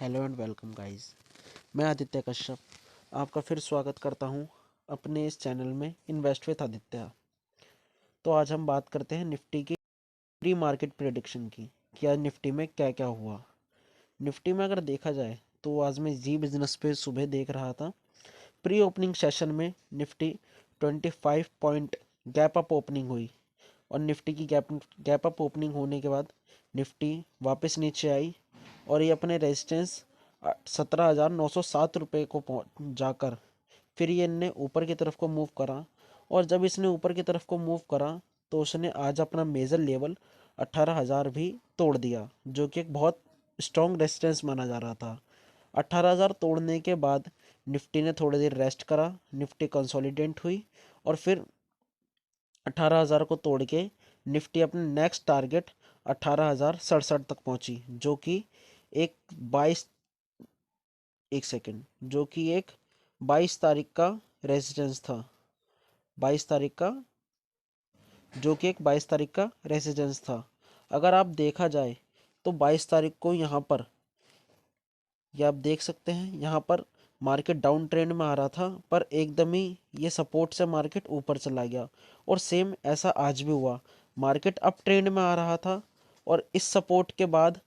Hello and welcome guys. मैं आदित्य कश्यप आपका फिर स्वागत करता हूं अपने इस चैनल में इन्वेस्ट विथ आदित्य। तो आज हम बात करते हैं निफ्टी की प्री मार्केट प्रेडिक्शन की कि आज निफ्टी में क्या क्या हुआ। निफ्टी में अगर देखा जाए तो आज मैं जी बिजनेस पे सुबह देख रहा था। प्री ओपनिंग सेशन में Nifty 25 point gap up opening हुई और निफ्टी की गैप अप ओपनिंग होने के बाद निफ्टी वापस नीचे आई और ये अपने रेजिस्टेंस 17,907 रुपये को जाकर फिर ये इनने ऊपर की तरफ को मूव करा। और जब इसने ऊपर की तरफ को मूव करा तो उसने आज अपना मेजर लेवल 18,000 भी तोड़ दिया, जो कि एक बहुत स्ट्रॉन्ग रेजिस्टेंस माना जा रहा था। 18,000 तोड़ने के बाद निफ्टी ने थोड़ी देर रेस्ट करा, निफ्टी कंसोलिडेट हुई और फिर 18,000 को तोड़ के निफ्टी अपने नेक्स्ट टारगेट 18,067 तक पहुंची, जो कि एक 22 एक सेकेंड जो कि एक 22 तारीख का रेजिडेंस था। 22 तारीख का जो कि एक 22 तारीख का रेजिडेंस था। अगर आप देखा जाए तो 22 तारीख को यहाँ पर ये आप देख सकते हैं, यहाँ पर मार्केट डाउन ट्रेंड में आ रहा था पर एकदम ही ये सपोर्ट से मार्केट ऊपर चला गया और सेम ऐसा आज भी हुआ। मार्केट अप ट्रेंड में आ रहा था और इस सपोर्ट के बाद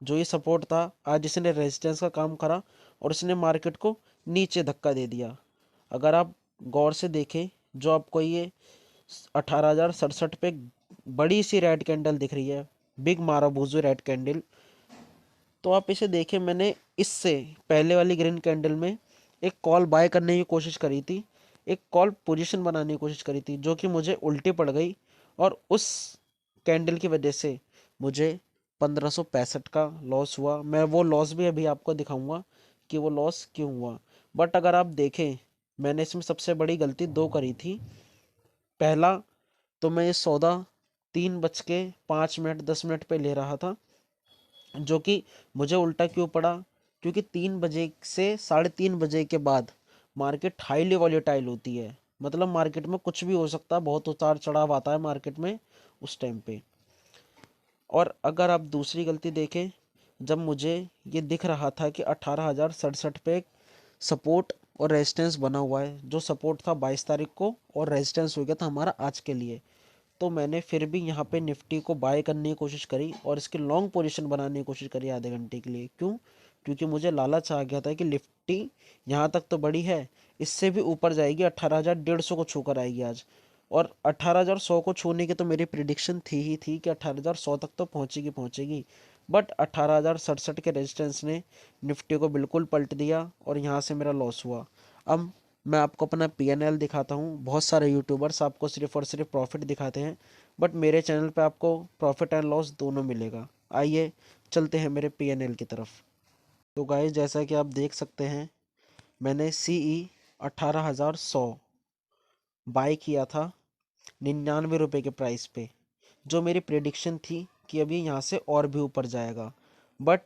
जो ये सपोर्ट था आज इसने रेजिस्टेंस का काम करा और इसने मार्केट को नीचे धक्का दे दिया। अगर आप गौर से देखें, जो आपको ये 18,067 पे बड़ी सी रेड कैंडल दिख रही है, बिग माराबूजू रेड कैंडल, तो आप इसे देखें। मैंने इससे पहले वाली ग्रीन कैंडल में एक कॉल बाय करने की कोशिश करी थी, एक कॉल पोजीशन बनाने की कोशिश करी थी, जो कि मुझे उल्टी पड़ गई और उस कैंडल की वजह से मुझे 1565 का लॉस हुआ। मैं वो लॉस भी अभी आपको दिखाऊंगा कि वो लॉस क्यों हुआ। बट अगर आप देखें, मैंने इसमें सबसे बड़ी गलती दो करी थी। पहला तो मैं ये सौदा 3:05 10 पे ले रहा था, जो कि मुझे उल्टा क्यों पड़ा, क्योंकि 3 बजे से 3:30 बजे के बाद मार्केट हाईली वॉलेटाइल होती है। मतलब मार्केट में कुछ भी हो सकता है, बहुत उतार चढ़ाव आता है मार्केट में उस टाइम पे। और अगर आप दूसरी गलती देखें, जब मुझे ये दिख रहा था कि 18,067 पे एक सपोर्ट और रेजिस्टेंस बना हुआ है, जो सपोर्ट था 22 तारीख को और रेजिस्टेंस हो गया था हमारा आज के लिए, तो मैंने फिर भी यहाँ पे निफ्टी को बाय करने की कोशिश करी और इसकी लॉन्ग पोजीशन बनाने की कोशिश करी आधे घंटे के लिए। क्यों? क्योंकि मुझे लालच आ गया था कि निफ्टी यहाँ तक तो बड़ी है, इससे भी ऊपर जाएगी, 18,150 को छूकर आएगी आज। और 18,100 को छूने की तो मेरी प्रिडिक्शन थी ही थी कि 18,100 तक तो पहुँचेगी पहुँचेगी। बट 18,067 के रेजिस्टेंस ने निफ्टी को बिल्कुल पलट दिया और यहाँ से मेरा लॉस हुआ। अब मैं आपको अपना पीएनएल दिखाता हूँ। बहुत सारे यूट्यूबर्स आपको सिर्फ और सिर्फ प्रॉफिट दिखाते हैं, बट मेरे चैनल पे आपको प्रॉफिट एंड लॉस दोनों मिलेगा। आइए चलते हैं मेरे पीएनएल की तरफ। तो गाइस, जैसा कि आप देख सकते हैं, मैंने सीई 18,100 बाय किया था 99 रुपये के प्राइस पे, जो मेरी प्रेडिक्शन थी कि अभी यहाँ से और भी ऊपर जाएगा। बट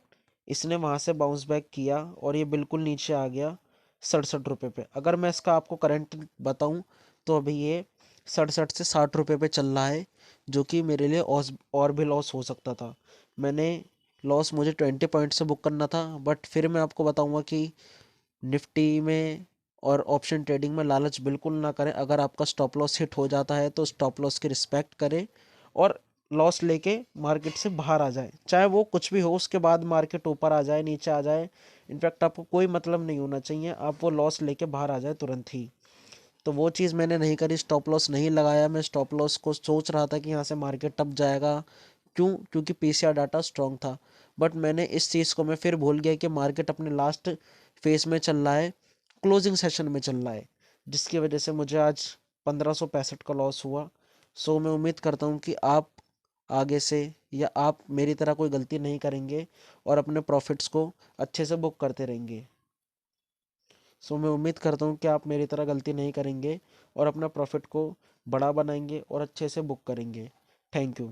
इसने वहाँ से बाउंस बैक किया और ये बिल्कुल नीचे आ गया 67 रुपये पे। अगर मैं इसका आपको करंट बताऊँ तो अभी ये 67 से 60 रुपये पे चल रहा है, जो कि मेरे लिए और भी लॉस हो सकता था। मैंने लॉस मुझे 20 पॉइंट से बुक करना था, बट फिर मैं आपको बताऊंगा कि निफ्टी में और ऑप्शन ट्रेडिंग में लालच बिल्कुल ना करें। अगर आपका स्टॉप लॉस हिट हो जाता है तो स्टॉप लॉस की रिस्पेक्ट करें और लॉस लेके मार्केट से बाहर आ जाए, चाहे वो कुछ भी हो। उसके बाद मार्केट ऊपर आ जाए नीचे आ जाए, इनफैक्ट आपको कोई मतलब नहीं होना चाहिए, आप वो लॉस लेके बाहर आ जाए तुरंत ही। तो वो चीज़ मैंने नहीं करी, स्टॉप लॉस नहीं लगाया। मैं स्टॉप लॉस को सोच रहा था कि यहाँ से मार्केट टप जाएगा। क्यों? क्योंकि पीसीआर डाटा स्ट्रॉन्ग था। बट मैंने इस चीज़ को मैं फिर भूल गया कि मार्केट अपने लास्ट फेज में चल रहा है, क्लोजिंग सेशन में चल रहा है, जिसकी वजह से मुझे आज 1565 का लॉस हुआ। सो मैं उम्मीद करता हूँ कि आप आगे से या आप मेरी तरह कोई गलती नहीं करेंगे और अपने प्रॉफिट्स को अच्छे से बुक करते रहेंगे। सो मैं उम्मीद करता हूँ कि आप मेरी तरह गलती नहीं करेंगे और अपना प्रॉफिट को बड़ा बनाएंगे और अच्छे से बुक करेंगे। Thank you.